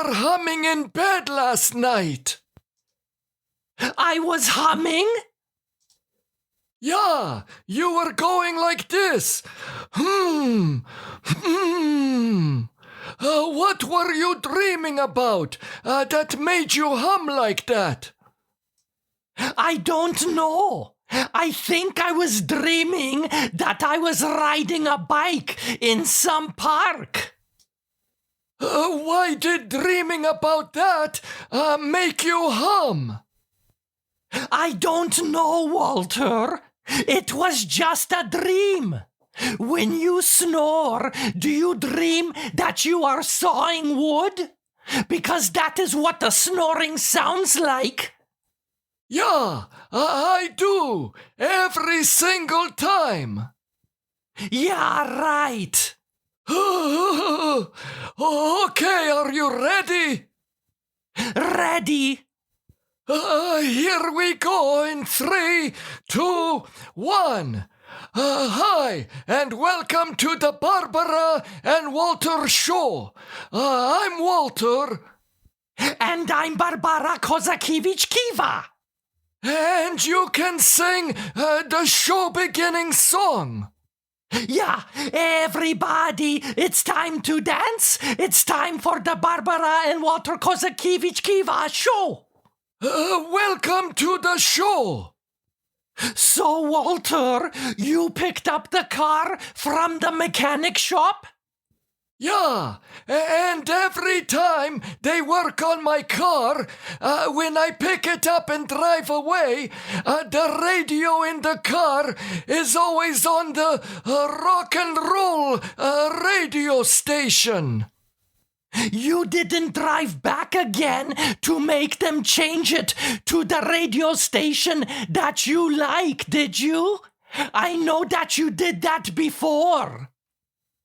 were humming in bed last night. I was humming? Yeah, you were going like this. What were you dreaming about that made you hum like that? I don't know. I think I was dreaming that I was riding a bike in some park. Why did dreaming about that make you hum? I don't know, Walter. It was just a dream. When you snore, do you dream that you are sawing wood? Because that is what the snoring sounds like. Yeah, I do. Every single time. Yeah, right. Okay, are you ready? Ready. Here we go in 3, 2, 1. Hi, and welcome to the Barbara and Walter show. I'm Walter. And I'm Barbara Kozakiewicz-Kiwa. And you can sing the show beginning song. Yeah, everybody, it's time to dance. It's time for the Barbara and Walter Kozakiewicz-Kiwa show. Welcome to the show. So, Walter, you picked up the car from the mechanic shop? Yeah, and every time they work on my car, when I pick it up and drive away, the radio in the car is always on the rock and roll radio station. You didn't drive back again to make them change it to the radio station that you like, did you? I know that you did that before.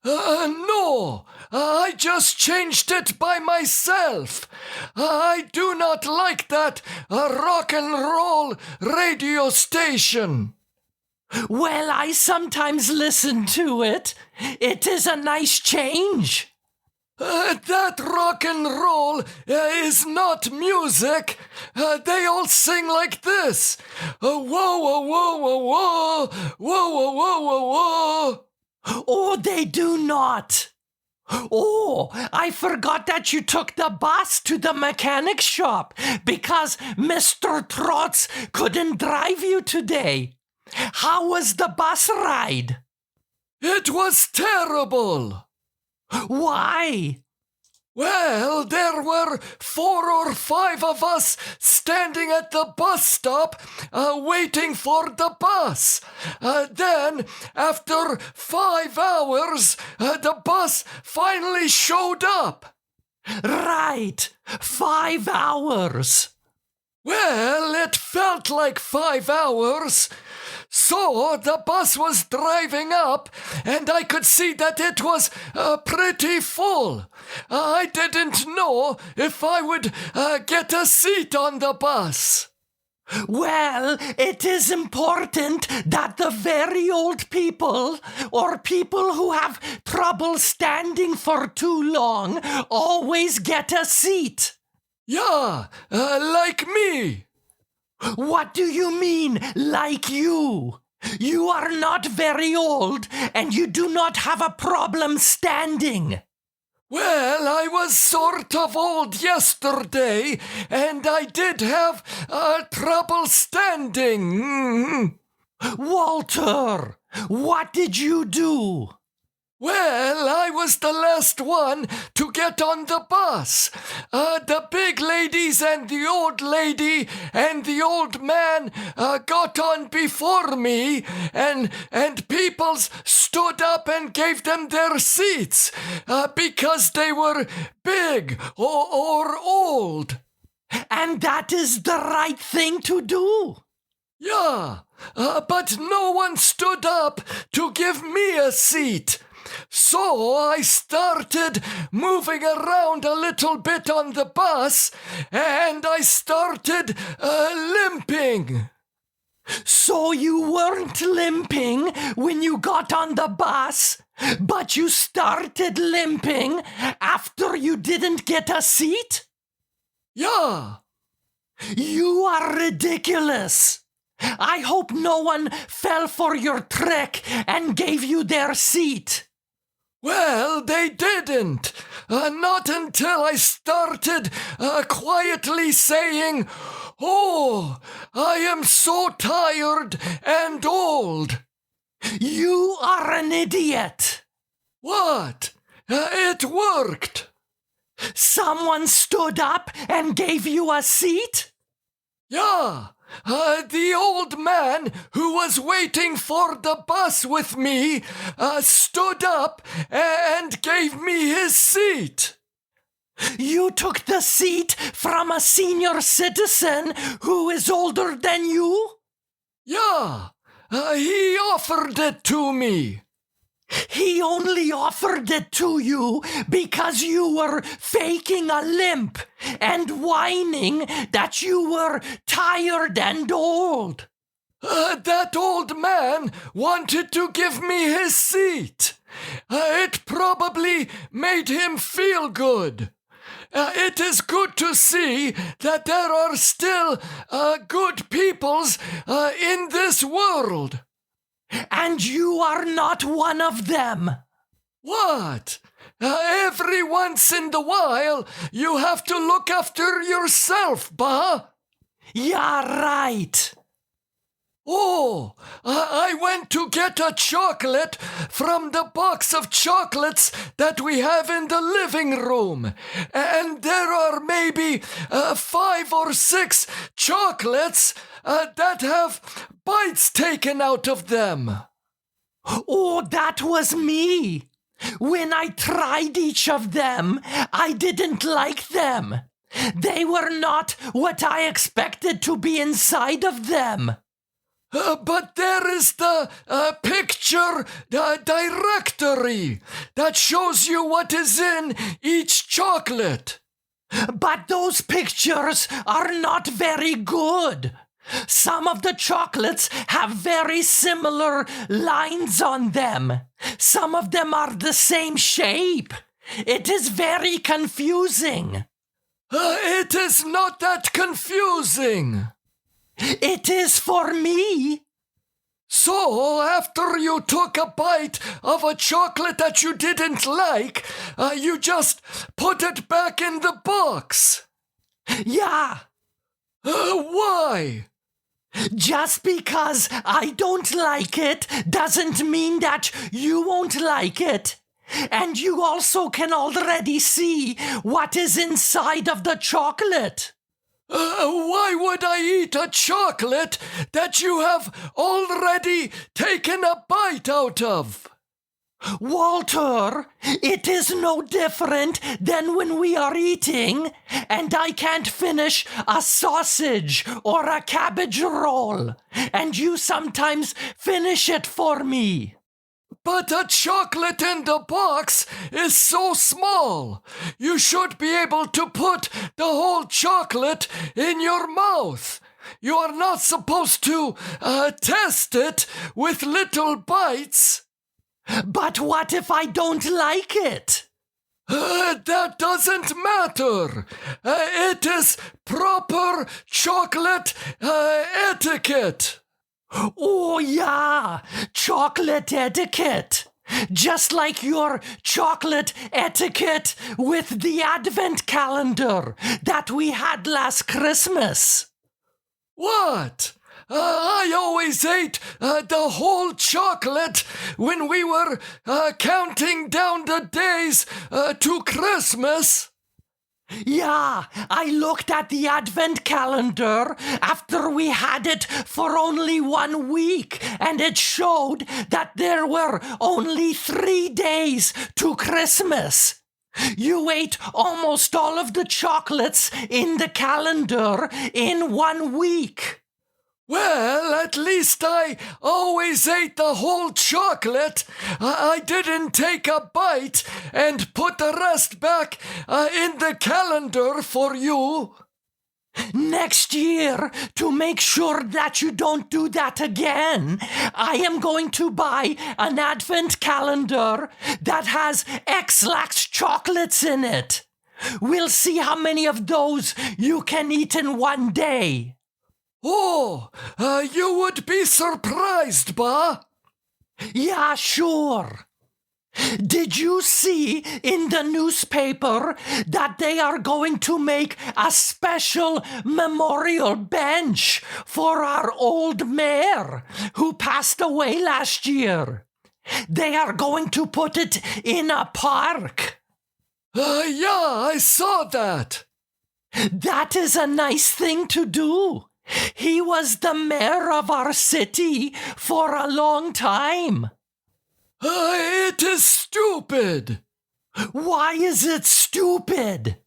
No, I just changed it by myself. I do not like that rock and roll radio station. Well, I sometimes listen to it. It is a nice change. That rock and roll is not music. They all sing like this. Whoa, whoa, whoa, whoa, whoa, whoa, whoa, whoa, whoa, whoa. Oh, they do not. Oh, I forgot that you took the bus to the mechanic shop because Mr. Trotz couldn't drive you today. How was the bus ride? It was terrible. Why? Well, there were 4 or 5 of us standing at the bus stop, waiting for the bus. Then, after 5 hours, the bus finally showed up. Right, 5 hours. Well, it felt like 5 hours. So the bus was driving up, and I could see that it was pretty full. I didn't know if I would get a seat on the bus. Well, it is important that the very old people, or people who have trouble standing for too long, always get a seat. Yeah, like me. What do you mean, like you? You are not very old, and you do not have a problem standing. Well, I was sort of old yesterday, and I did have trouble standing. Walter, what did you do? Well, I was the last one to get on the bus. The big ladies and the old lady and the old man got on before me, and people stood up and gave them their seats because they were big or old. And that is the right thing to do. Yeah, but no one stood up to give me a seat. So I started moving around a little bit on the bus, and I started limping. So you weren't limping when you got on the bus? But you started limping after you didn't get a seat? Yeah. You are ridiculous. I hope no one fell for your trick and gave you their seat. Well, they didn't. Not until I started quietly saying, "Oh, I am so tired and old." You are an idiot. What? It worked. Someone stood up and gave you a seat? Yeah. The old man who was waiting for the bus with me stood up and gave me his seat. You took the seat from a senior citizen who is older than you? Yeah, he offered it to me. He only offered it to you because you were faking a limp and whining that you were tired and old. That old man wanted to give me his seat. It probably made him feel good. It is good to see that there are still good peoples in this world. And you are not one of them. What? Every once in a while, you have to look after yourself, bah? Yeah, right. Oh, I went to get a chocolate from the box of chocolates that we have in the living room. And there are maybe 5 or 6 chocolates that have bites taken out of them. Oh, that was me. When I tried each of them, I didn't like them. They were not what I expected to be inside of them. But there is the picture directory that shows you what is in each chocolate. But those pictures are not very good. Some of the chocolates have very similar lines on them. Some of them are the same shape. It is very confusing. It is not that confusing. It is for me. So, after you took a bite of a chocolate that you didn't like, you just put it back in the box. Yeah. Why? Just because I don't like it doesn't mean that you won't like it. And you also can already see what is inside of the chocolate. Why would I eat a chocolate that you have already taken a bite out of? Walter, it is no different than when we are eating and I can't finish a sausage or a cabbage roll, and you sometimes finish it for me. But a chocolate in the box is so small. You should be able to put the whole chocolate in your mouth. You are not supposed to test it with little bites. But what if I don't like it? That doesn't matter. It is proper chocolate etiquette. Oh yeah, chocolate etiquette. Just like your chocolate etiquette with the advent calendar that we had last Christmas. What? I always ate the whole chocolate when we were counting down the days to Christmas. Yeah, I looked at the advent calendar after we had it for only 1 week, and it showed that there were only 3 days to Christmas. You ate almost all of the chocolates in the calendar in 1 week. Well, at least I always ate the whole chocolate. I didn't take a bite and put the rest back in the calendar for you. Next year, to make sure that you don't do that again, I am going to buy an advent calendar that has X-Lax chocolates in it. We'll see how many of those you can eat in one day. Oh, you would be surprised, Ba. Yeah, sure. Did you see in the newspaper that they are going to make a special memorial bench for our old mayor who passed away last year? They are going to put it in a park. Yeah, I saw that. That is a nice thing to do. He was the mayor of our city for a long time. It is stupid. Why is it stupid?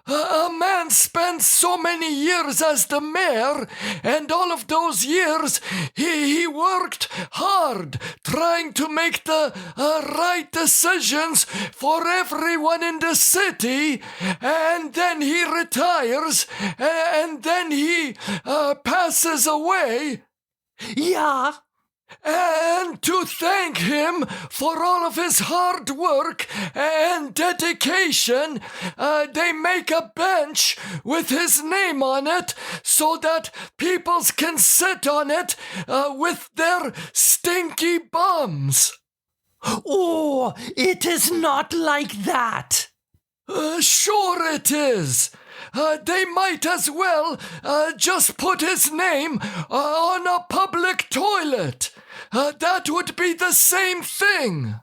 A man spends so many years as the mayor, and all of those years he worked hard trying to make the right decisions for everyone in the city, and then he retires, and then he passes away. Yeah. And to thank him for all of his hard work and dedication, they make a bench with his name on it so that people can sit on it with their stinky bums. Oh, it is not like that. Sure it is. They might as well just put his name on a public toilet. That would be the same thing.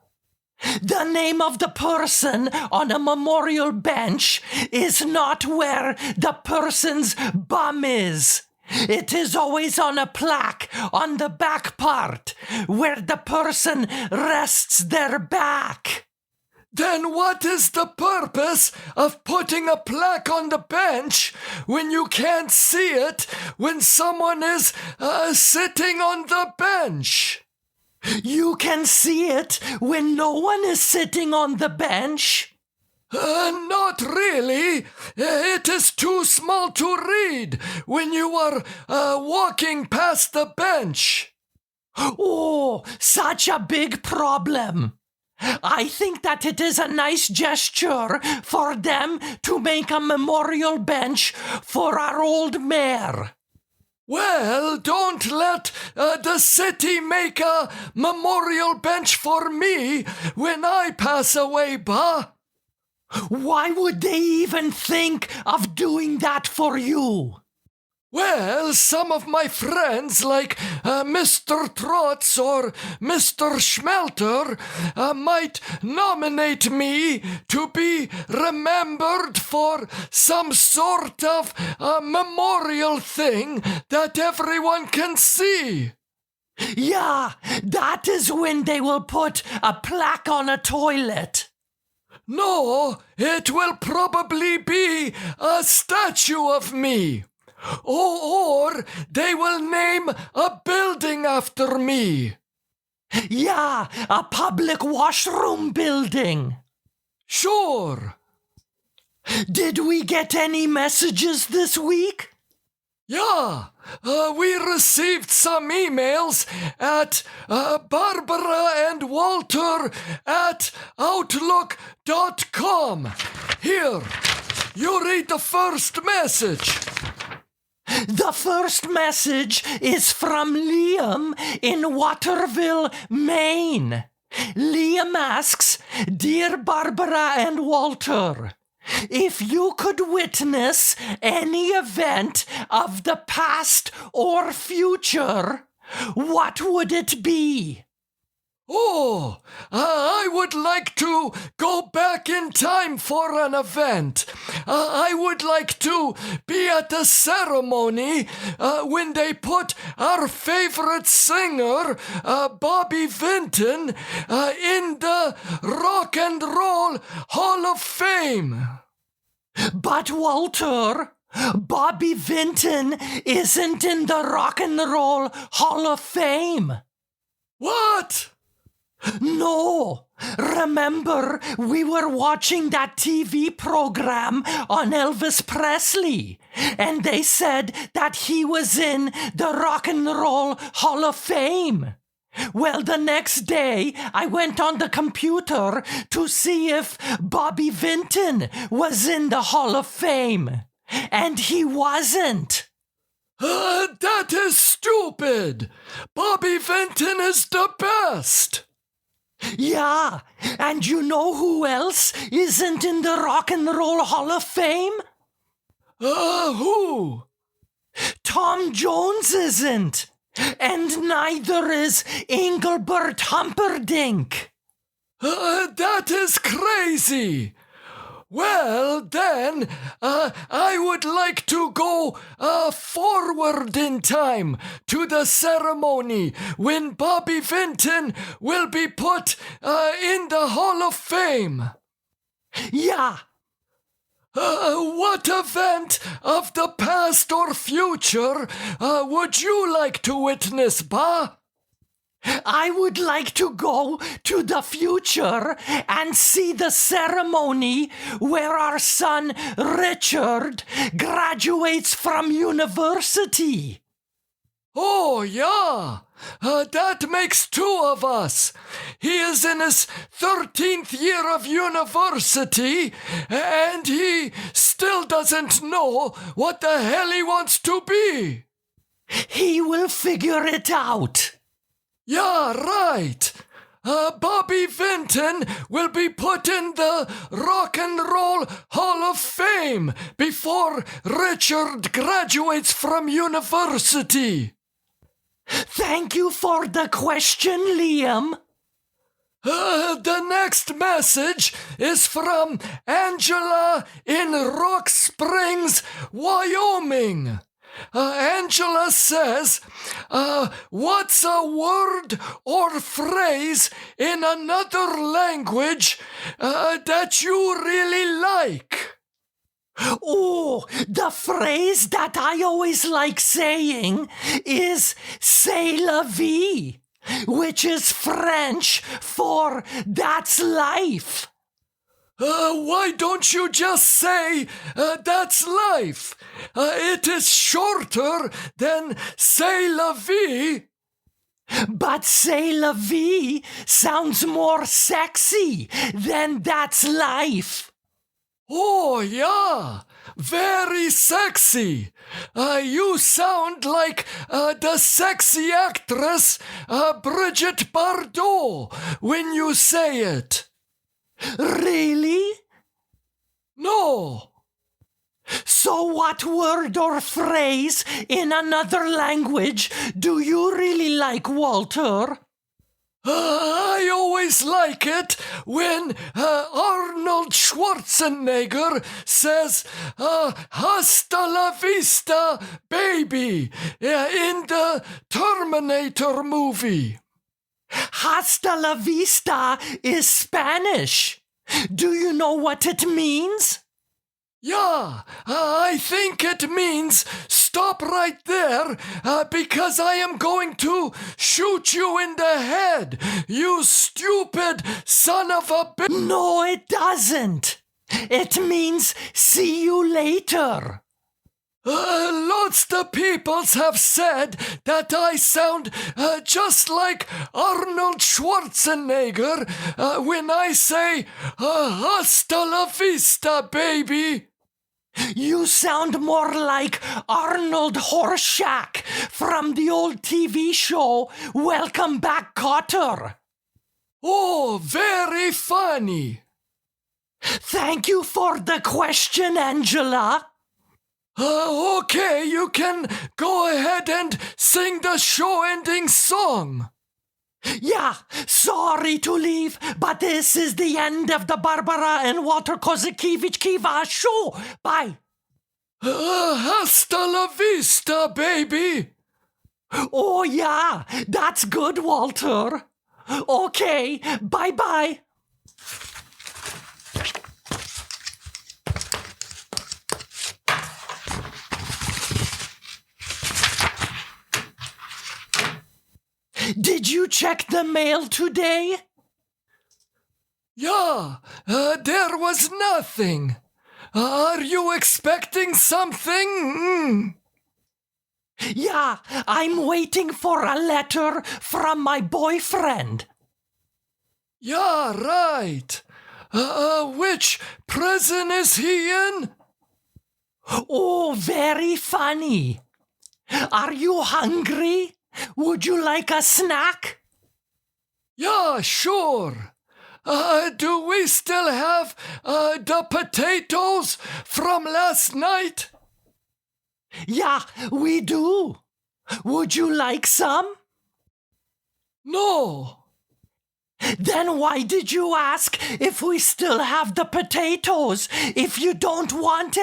The name of the person on a memorial bench is not where the person's bum is. It is always on a plaque on the back part where the person rests their back. Then what is the purpose of putting a plaque on the bench when you can't see it when someone is sitting on the bench? You can see it when no one is sitting on the bench. Not really. It is too small to read when you are walking past the bench. Oh, such a big problem. I think that it is a nice gesture for them to make a memorial bench for our old mayor. Well, don't let the city make a memorial bench for me when I pass away, Ba. Why would they even think of doing that for you? Well, some of my friends, like Mr. Trotz or Mr. Schmelter, might nominate me to be remembered for some sort of memorial thing that everyone can see. Yeah, that is when they will put a plaque on a toilet. No, it will probably be a statue of me. Or they will name a building after me. Yeah, a public washroom building. Sure. Did we get any messages this week? Yeah, we received some emails at barbaraandwalter@outlook.com. Here, you read the first message. The first message is from Liam in Waterville, Maine. Liam asks, Dear Barbara and Walter, if you could witness any event of the past or future, what would it be? Oh, I would like to go back in time for an event. I would like to be at the ceremony when they put our favorite singer, Bobby Vinton, in the Rock and Roll Hall of Fame. But Walter, Bobby Vinton isn't in the Rock and Roll Hall of Fame. What? No. Remember, we were watching that TV program on Elvis Presley, and they said that he was in the Rock and Roll Hall of Fame. Well, the next day, I went on the computer to see if Bobby Vinton was in the Hall of Fame, and he wasn't. That is stupid. Bobby Vinton is the best. Yeah, and you know who else isn't in the Rock and Roll Hall of Fame? Who? Tom Jones isn't, and neither is Engelbert Humperdinck. That is crazy. Well, then, I would like to go forward in time to the ceremony when Bobby Vinton will be put in the Hall of Fame. Yeah. What event of the past or future would you like to witness, Ba? I would like to go to the future and see the ceremony where our son Richard graduates from university. Oh, yeah. That makes two of us. He is in his 13th year of university, and he still doesn't know what the hell he wants to be. He will figure it out. Yeah, right. Bobby Vinton will be put in the Rock and Roll Hall of Fame before Richard graduates from university. Thank you for the question, Liam. The next message is from Angela in Rock Springs, Wyoming. Angela says, what's a word or phrase in another language that you really like? Oh, the phrase that I always like saying is c'est la vie, which is French for that's life. Why don't you just say that's life? It is shorter than c'est la vie. But c'est la vie sounds more sexy than that's life. Oh, yeah. Very sexy. You sound like the sexy actress Brigitte Bardot when you say it. Really? No. So what word or phrase in another language do you really like, Walter? I always like it when Arnold Schwarzenegger says hasta la vista, baby, in the Terminator movie. Hasta la vista is Spanish. Do you know what it means? Yeah, I think it means stop right there because I am going to shoot you in the head, you stupid son of a bitch. No, it doesn't. It means see you later. Lots of peoples have said that I sound just like Arnold Schwarzenegger when I say hasta la vista, baby. You sound more like Arnold Horshack from the old TV show Welcome Back, Kotter. Oh, very funny. Thank you for the question, Angela. Okay, you can go ahead and sing the show-ending song. Yeah, sorry to leave, but this is the end of the Barbara and Walter Kozakiewicz Kiva show. Bye. Hasta la vista, baby. Oh yeah, that's good, Walter. Okay, bye-bye. Did you check the mail today? Yeah, there was nothing. Are you expecting something? Yeah, I'm waiting for a letter from my boyfriend. Yeah, right. Which prison is he in? Oh, very funny. Are you hungry? Would you like a snack? Yeah, sure. Do we still have the potatoes from last night? Yeah, we do. Would you like some? No. Then why did you ask if we still have the potatoes if you don't want it?